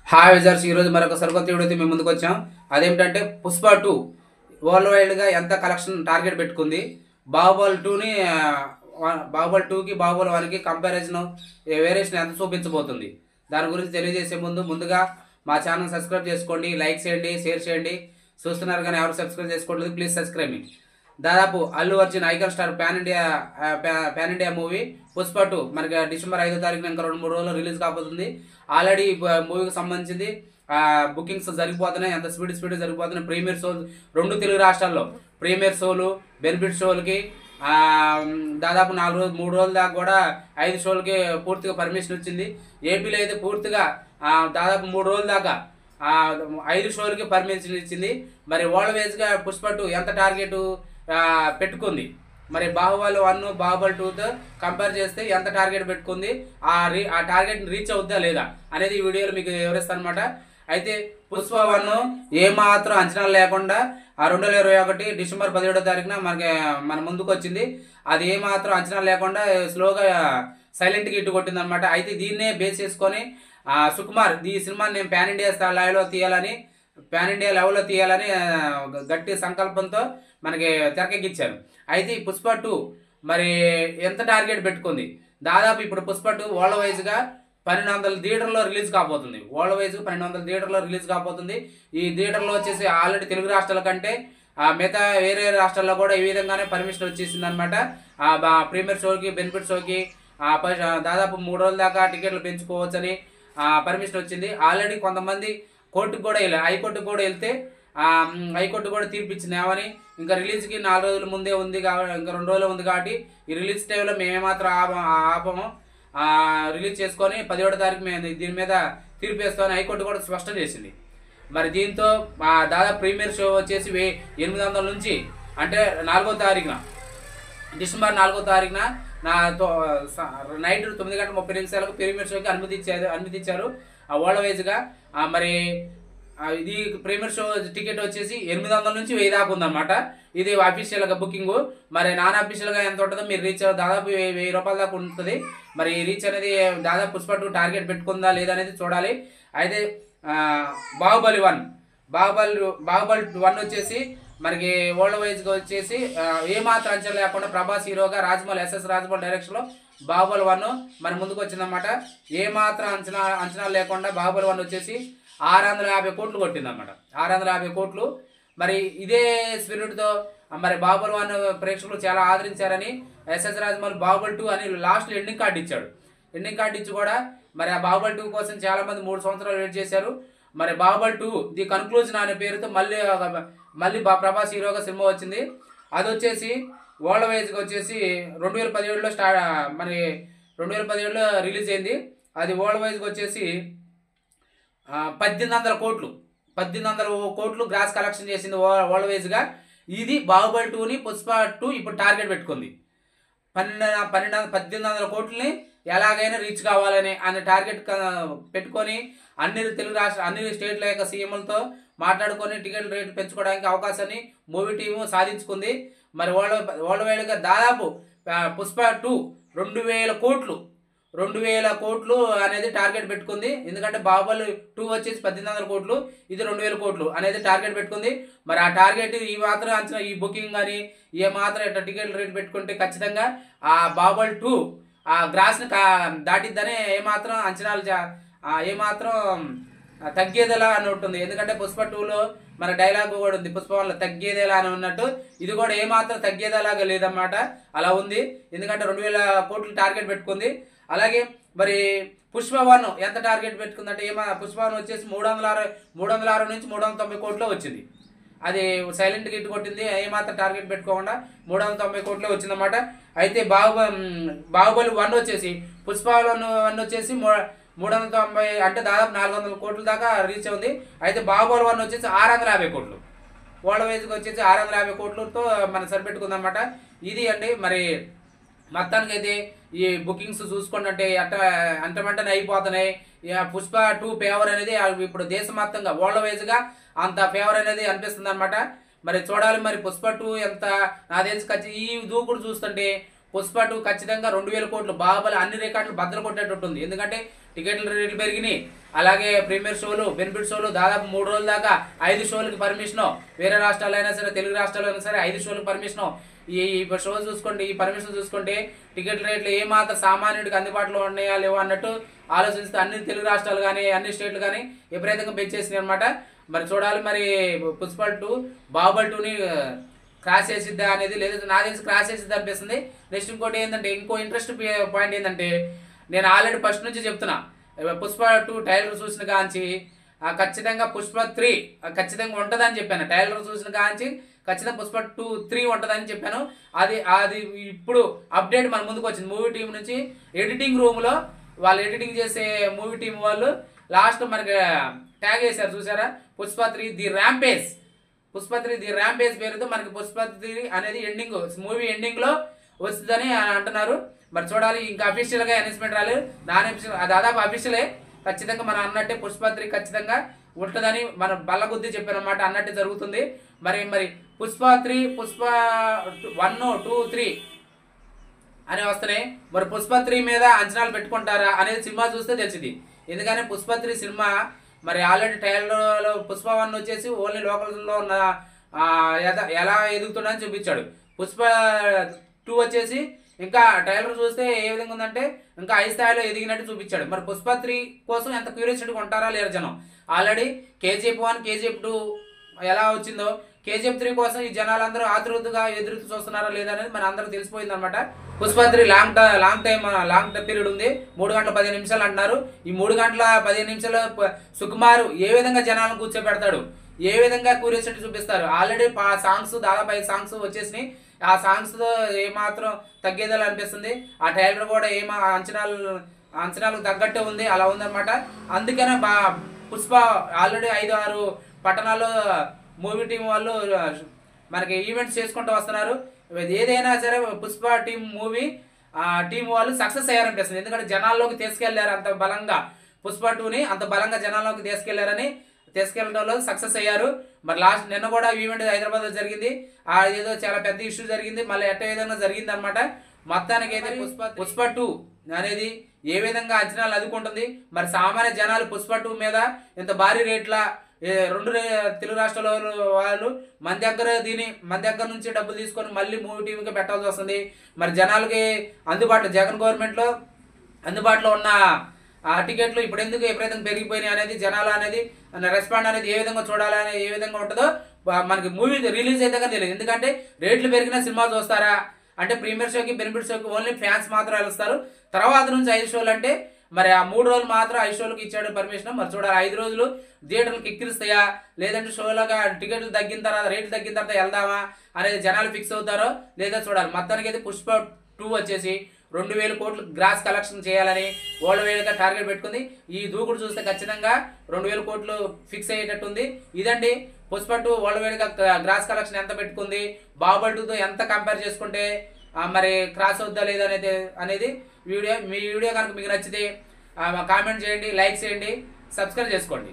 Hi wizards, ఈరోజు మరొక సరికొత్త వీడియోతో మేము ముందుకు వచ్చాం. అదేమిటంటే పుష్ప 2 వరల్డ్ వైడ్గా ఎంత కలెక్షన్ టార్గెట్ పెట్టుకుంది, బాహుబలి 2ని బాహుబలి 2కి బాహుబలి 1కి కంపారిజన్ వేరియేషన్ ఎంత చూపించబోతుంది, దాని గురించి తెలియజేసే ముందుగా మా ఛానల్ సబ్స్క్రైబ్ చేసుకోండి, లైక్ చేయండి, షేర్ చేయండి. చూస్తున్నారు కానీ ఎవరు సబ్స్క్రైబ్ చేసుకోవట్లేదు, ప్లీజ్ సబ్స్క్రైబ్ మీ. దాదాపు Allu Arjun icon star pan India movie Pushpa 2 మనకి డిసెంబర్ 5వ తారీఖున ఇంకా 2-3 రోజుల్లో రిలీజ్ కాబోతుంది. ఆల్రెడీ మూవీకి సంబంధించింది బుకింగ్స్ జరిగిపోతున్నాయి, ఎంత స్పీడ్ జరిగిపోతున్నాయి. ప్రీమియర్ షోలు 2 తెలుగు రాష్ట్రాల్లో ప్రీమియర్ షోలు, బెనిఫిట్ షోలకి దాదాపు 3 రోజుల దాకా కూడా 5 షోలకి పూర్తిగా పర్మిషన్ వచ్చింది. ఏపీలో అయితే పూర్తిగా దాదాపు 3 రోజుల దాకా 5 షోలకి పర్మిషన్ ఇచ్చింది. మరి వరల్డ్ వైజ్గా పుష్ప 2 ఎంత టార్గెట్ పెట్టుకుంది, మరి బాహుబలి 1 బాహుబలి 2తో కంపేర్ చేస్తే ఎంత టార్గెట్ పెట్టుకుంది, ఆ టార్గెట్ రీచ్ అవుద్దా లేదా అనేది ఈ వీడియోలో మీకు వివరిస్తాను అనమాట. అయితే పుష్ప 1 ఏమాత్రం అంచనాలు లేకుండా 2021 డిసెంబర్ 17వ తారీఖున మన ముందుకు వచ్చింది. అది ఏమాత్రం అంచనాలు లేకుండా స్లోగా సైలెంట్గా ఇట్టు కొట్టింది అనమాట. అయితే దీన్నే బేస్ చేసుకొని సుకుమార్ ఈ సినిమాని నేను పాన్ ఇండియా లెవెల్లో తీయాలని గట్టి సంకల్పంతో మనకి తెరకెక్కించారు. అయితే ఈ పుష్ప 2 మరి ఎంత టార్గెట్ పెట్టుకుంది, దాదాపు ఇప్పుడు పుష్ప 2 వరల్డ్ వైజ్గా 1200 థియేటర్లో రిలీజ్ కాబోతుంది. వరల్డ్ వైజ్గా 1200 థియేటర్లో రిలీజ్ కాబోతుంది. ఈ థియేటర్లో వచ్చేసి ఆల్రెడీ తెలుగు రాష్ట్రాల కంటే మిగతా వేరే రాష్ట్రాల్లో కూడా ఈ విధంగానే పర్మిషన్ వచ్చేసింది అనమాట. ప్రీమియర్ షోకి, బెనిఫిట్ షోకి దాదాపు 3 రోజుల దాకా టికెట్లు పెంచుకోవచ్చని పర్మిషన్ వచ్చింది. ఆల్రెడీ కొంతమంది కోర్టుకు కూడా వెళ్ళారు, హైకోర్టుకు కూడా వెళ్తే హైకోర్టు కూడా తీర్పిచ్చింది. ఏమని, ఇంకా రిలీజ్కి 4 రోజుల ముందే ఉంది కాబట్టి, ఇంకా 2 రోజులు ఉంది కాబట్టి ఈ రిలీజ్ టైంలో మేమేమాత్రం ఆపము, రిలీజ్ చేసుకొని 17వ తారీఖు మేము దీని మీద తీర్పు వేస్తామని హైకోర్టు కూడా స్పష్టం చేసింది. మరి దీంతో దాదాపు ప్రీమియర్ షో వచ్చేసి 800 నుంచి, అంటే 4వ తారీఖున డిసెంబర్ 4వ తారీఖున నైట్ 9:30 ప్రీమియర్ షోకి అనుమతి ఇచ్చారు వరల్డ్ వైజ్గా. మరి ఇది ప్రీమియర్ షో టికెట్ వచ్చేసి 800 నుంచి 1000 దాకా ఉందన్నమాట. ఇది అఫీషియల్గా బుకింగ్. మరి నాన్ అఫీషియల్గా ఎంత ఉంటుందో మీరు రీచ్ దాదాపు 1000 రూపాయల దాకా ఉంటుంది. మరి రీచ్ అనేది దాదాపు పుష్ప 2 టార్గెట్ పెట్టుకుందా లేదా అనేది చూడాలి. అయితే బాహుబలి 1 వచ్చేసి మనకి వరల్డ్ వైజ్గా వచ్చేసి ఏమాత్రం అంచనా లేకుండా ప్రభాస్ హీరోగా ఎస్ఎస్ రాజమౌళి డైరెక్షన్లో బాహుబలి 1 మన ముందుకు వచ్చిందన్నమాట. ఏమాత్రం అంచనాలు లేకుండా బాహుబలి 1 వచ్చేసి 650 కోట్లు కొట్టిందన్నమాట. 650 కోట్లు. మరి ఇదే స్పిరిట్తో మరి బాహుబలి 1 ప్రేక్షకులు చాలా ఆదరించారని ఎస్ఎస్ రాజమౌళి బాహుబలి 2 అని లాస్ట్లో ఎండింగ్ కార్డు ఇచ్చాడు. ఎండింగ్ కార్డు ఇచ్చి కూడా మరి ఆ బాహుబలి 2 కోసం చాలామంది 3 సంవత్సరాలు వెయిట్ చేశారు. మరి బాహుబలి 2 ది కన్క్లూజన్ అనే పేరుతో మళ్ళీ ప్రభాస్ హీరోగా సినిమా వచ్చింది. అది వచ్చేసి వరల్డ్ వైజ్గా వచ్చేసి 2017లో మరి 2017లో రిలీజ్ అయింది. అది వరల్డ్ వైజ్గా వచ్చేసి 1800 కోట్లు గ్రాస్ కలెక్షన్ చేసింది వరల్డ్ వైజ్గా. ఇది బాహుబలి 2ని పుష్ప 2 ఇప్పుడు టార్గెట్ పెట్టుకుంది. 1800 కోట్లని ఎలాగైనా రీచ్ కావాలని అనే టార్గెట్ పెట్టుకొని అన్ని స్టేట్ల యొక్క సీఎంలతో మాట్లాడుకొని టికెట్ రేటు పెంచుకోవడానికి అవకాశాన్ని మూవీ టీము సాధించుకుంది. మరి వరల్డ్ వైడ్గా దాదాపు పుష్ప 2 2000 కోట్లు అనేది టార్గెట్ పెట్టుకుంది. ఎందుకంటే బాహుబలి 2 వచ్చేసి 1800 కోట్లు, ఇది 2000 కోట్లు అనేది టార్గెట్ పెట్టుకుంది. మరి ఆ టార్గెట్ ఈ మాత్రం అంచనా, ఈ బుకింగ్ కానీ ఏ మాత్రం ఇట్లా టికెట్ రేట్ పెట్టుకుంటే ఖచ్చితంగా ఆ బాహుబలి 2 ఆ గ్రాస్ని దాటిద్దని ఏమాత్రం అంచనాలు ఏమాత్రం తగ్గేదేలా అని ఉంటుంది. ఎందుకంటే పుష్ప 2లో మన డైలాగ్ కూడా ఉంది, పుష్ప 1లో తగ్గేదేలా అని ఉన్నట్టు ఇది కూడా ఏమాత్రం తగ్గేదేలాగా లేదన్నమాట. అలా ఉంది. ఎందుకంటే 2000 కోట్లు టార్గెట్ పెట్టుకుంది. అలాగే మరి పుష్ప 1 ఎంత టార్గెట్ పెట్టుకుందంటే పుష్ప 1 వచ్చేసి 306 నుంచి 390 కోట్లు వచ్చింది. అది సైలెంట్గా ఇటు కొట్టింది, ఏమాత్రం టార్గెట్ పెట్టుకోకుండా 390 కోట్లే వచ్చిందన్నమాట. అయితే బాహుబలి 1 వచ్చేసి పుష్ప 1 వచ్చేసి 390, అంటే దాదాపు 400 కోట్ల దాకా రీచ్ ఉంది. అయితే బాహుబలి 1 వచ్చేసి 650 కోట్లు, వరల్డ్ వైజ్గా వచ్చేసి 650 కోట్లతో మనం సరిపెట్టుకుందన్నమాట. ఇది అండి. మరి మొత్తానికి అయితే ఈ బుకింగ్స్ చూసుకుంటే అంటమంటనే అయిపోతున్నాయి. పుష్ప 2 ఫేవర్ అనేది ఇప్పుడు దేశవ్యాప్తంగా వరల్డ్ వైజ్గా అంత ఫేవర్ అనేది అనిపిస్తుంది అనమాట. మరి చూడాలి మరి పుష్ప 2 ఎంత. నా తెలిసి ఈ దూకుడు చూస్తుంటే పుష్ప 2 ఖచ్చితంగా 2000 కోట్లు బాహుబలి అన్ని రికార్డులు బద్దలు కొట్టేటట్టు ఉంది. ఎందుకంటే టికెట్ల రేట్లు పెరిగినాయి, అలాగే ప్రీమియర్ షోలు, బెనిఫిట్ షోలు దాదాపు 3 రోజుల దాకా 5 షోలకి పర్మిషను, వేరే రాష్ట్రాలు అయినా సరే తెలుగు రాష్ట్రాలు అయినా సరే 5 షోలకు పర్మిషను. ఈ షో చూసుకోండి, ఈ పర్మిషన్ చూసుకుంటే టికెట్ రేట్లు ఏమాత్రం సామాన్యుడికి అందుబాటులో ఉన్నాయా లేవో అన్నట్టు ఆలోచిస్తే అన్ని తెలుగు రాష్ట్రాలు కానీ అన్ని స్టేట్లు కానీ విపరీతంగా పెంచేసినాయి అనమాట. మరి చూడాలి మరి పుష్ప 2 బాహుబలి 2ని క్రాష్ చేసిద్దా అనేది, లేదా నాకు తెలిసి క్రాష్ చేసిద్దా అనిపిస్తుంది. నెక్స్ట్ ఇంకోటి ఏంటంటే, ఇంకో ఇంట్రెస్ట్ పాయింట్ ఏంటంటే, నేను ఆల్రెడీ ఫస్ట్ నుంచి చెప్తున్నా, పుష్ప 2 ట్రైలర్ చూసిన కాంచి ఖచ్చితంగా పుష్ప 3 ఖచ్చితంగా ఉంటుందని చెప్పాను. ట్రైలర్ చూసిన కాంచి ఖచ్చితంగా పుష్ప 2, 3 ఉంటుందని చెప్పాను. అది ఇప్పుడు అప్డేట్ మన ముందుకు వచ్చింది. మూవీ టీం నుంచి ఎడిటింగ్ రూమ్లో వాళ్ళు ఎడిటింగ్ చేసే మూవీ టీం వాళ్ళు లాస్ట్ మనకి ట్యాగ్ చేశారు చూసారా, Pushpa 3 the rampage. Pushpa 3 the rampage పేరుతో మనకి పుష్ప 3 అనేది ఎండింగ్, మూవీ ఎండింగ్ లో వస్తుందని అంటున్నారు. మరి చూడాలి, ఇంకా అఫీషియల్ గా అనౌన్స్మెంట్ రాలేదు, నాన్ అఫీషియల్ దాదాపు అఫీషియలే. ఖచ్చితంగా మనం అన్నట్టే పుష్ప 3 ఖచ్చితంగా ఉంటుందని మనం బల్లగుద్ది చెప్పారన్నమాట, అన్నట్టే జరుగుతుంది. మరి పుష్ప 3, పుష్ప 1, 2, 3 అని వస్తున్నాయి. మరి పుష్ప 3 మీద అంచనాలు పెట్టుకుంటారా అనేది సినిమా చూస్తే తెలిసింది. ఎందుకని పుష్ప 3 సినిమా మరి ఆల్రెడీ ట్రైలర్లో పుష్ప 1 వచ్చేసి ఓన్లీ లోకల్లో ఉన్న ఎలా ఎదుగుతుందని చూపించాడు. పుష్ప 2 వచ్చేసి ఇంకా ట్రైలర్ చూస్తే ఏ విధంగా ఉందంటే ఇంకా హై స్థాయిలో ఎదిగినట్టు చూపించాడు. మరి పుష్ప 3 కోసం ఎంత క్యూరియాసిటీగా ఉంటారా లేరు జనం. ఆల్రెడీ KGF 1, KGF 2 ఎలా వచ్చిందో KGF 3 కోసం ఈ జనాలందరూ ఆతృతగా ఎదురు చూస్తున్నారా లేదా అనేది మన అందరూ తెలిసిపోయింది అనమాట. పుష్ప 3 లాంగ్ పీరియడ్ ఉంది, 3 గంటల 15 నిమిషాలు అంటున్నారు. ఈ 3 గంటల 15 నిమిషాలు సుకుమారు ఏ విధంగా జనాలను కూర్చోబెడతాడు, ఏ విధంగా క్యూరియాసిటీ చూపిస్తారు. ఆల్రెడీ సాంగ్స్ దాదాపు 5 సాంగ్స్ వచ్చేసినాయి. ఆ సాంగ్స్ తో ఏమాత్రం తగ్గేదేలా అనిపిస్తుంది. ఆ ట్రైలర్ కూడా అంచనాలకు తగ్గట్టే ఉంది, అలా ఉందన్నమాట. అందుకనే పుష్ప ఆల్రెడీ 5-6 పట్టణాల్లో మూవీ టీం వాళ్ళు మనకి ఈవెంట్స్ చేసుకుంటూ వస్తున్నారు. ఏదైనా సరే పుష్ప మూవీ టీం వాళ్ళు సక్సెస్ అయ్యారనిపిస్తుంది. ఎందుకంటే జనాల్లోకి తీసుకెళ్లారు అంత బలంగా, పుష్ప 2ని అంత బలంగా జనాల్లోకి తీసుకెళ్లడంలో సక్సెస్ అయ్యారు. మరి లాస్ట్ నిన్న కూడా ఈవెంట్ హైదరాబాద్ లో జరిగింది, ఏదో చాలా పెద్ద ఇష్యూ జరిగింది, మళ్ళీ ఎట్ట విధంగా జరిగింది అనమాట. మొత్తానికి అయితే పుష్ప 2 అనేది ఏ విధంగా అంచనాలు అందుకుంటుంది. మరి సామాన్య జనాలు పుష్ప 2 మీద ఇంత భారీ రేట్ల 2 తెలుగు రాష్ట్రాల వాళ్ళు మన దగ్గర నుంచి డబ్బులు తీసుకొని మళ్ళీ మూవీ టీవీకి పెట్టాల్సి వస్తుంది. మరి జనాలకి జగన్ గవర్నమెంట్ లో అందుబాటులో ఉన్న టికెట్లు ఇప్పుడు ఎందుకు ఎప్పుడైతే పెరిగిపోయినాయి అనేది జనాలు అనేది రెస్పాండ్ అనేది ఏ విధంగా చూడాలని ఏ విధంగా ఉంటుందో మనకి మూవీ రిలీజ్ అయితే కానీ తెలియదు. ఎందుకంటే రేట్లు పెరిగిన సినిమా చూస్తారా అంటే ప్రీమియర్ షోకి బెనిఫిట్ షోకి ఓన్లీ ఫ్యాన్స్ మాత్రం వెళ్తారు. తర్వాత నుంచి 5 షోలు అంటే మరి ఆ 3 రోజులు మాత్రం 5 షోలకు ఇచ్చాడు పర్మిషన్. మరి చూడాలి 5 రోజులు థియేటర్లకు ఎక్కిరిస్తాయా లేదంటే షోలుగా రేట్లు తగ్గిన తర్వాత వెళ్దామా అనేది జనాలు ఫిక్స్ అవుతారో లేదా చూడాలి. మొత్తానికి అయితే పుష్ప 2 వచ్చేసి 2000 కోట్లు గ్రాస్ కలెక్షన్ చేయాలని వరల్డ్ వైడ్ గా టార్గెట్ పెట్టుకుంది. ఈ దూకుడు చూస్తే ఖచ్చితంగా 2000 కోట్లు ఫిక్స్ అయ్యేటట్టుంది. ఇదండి పుష్ప 2 వరల్డ్ వైడ్ గా గ్రాస్ కలెక్షన్ ఎంత పెట్టుకుంది, బాహుబలి 2తో ఎంత కంపేర్ చేసుకుంటే మరి క్రాస్ అవుద్దా లేదా అనేది మీ వీడియో కనుక మీకు నచ్చితే కామెంట్ చేయండి, లైక్ చేయండి, సబ్స్క్రైబ్ చేసుకోండి.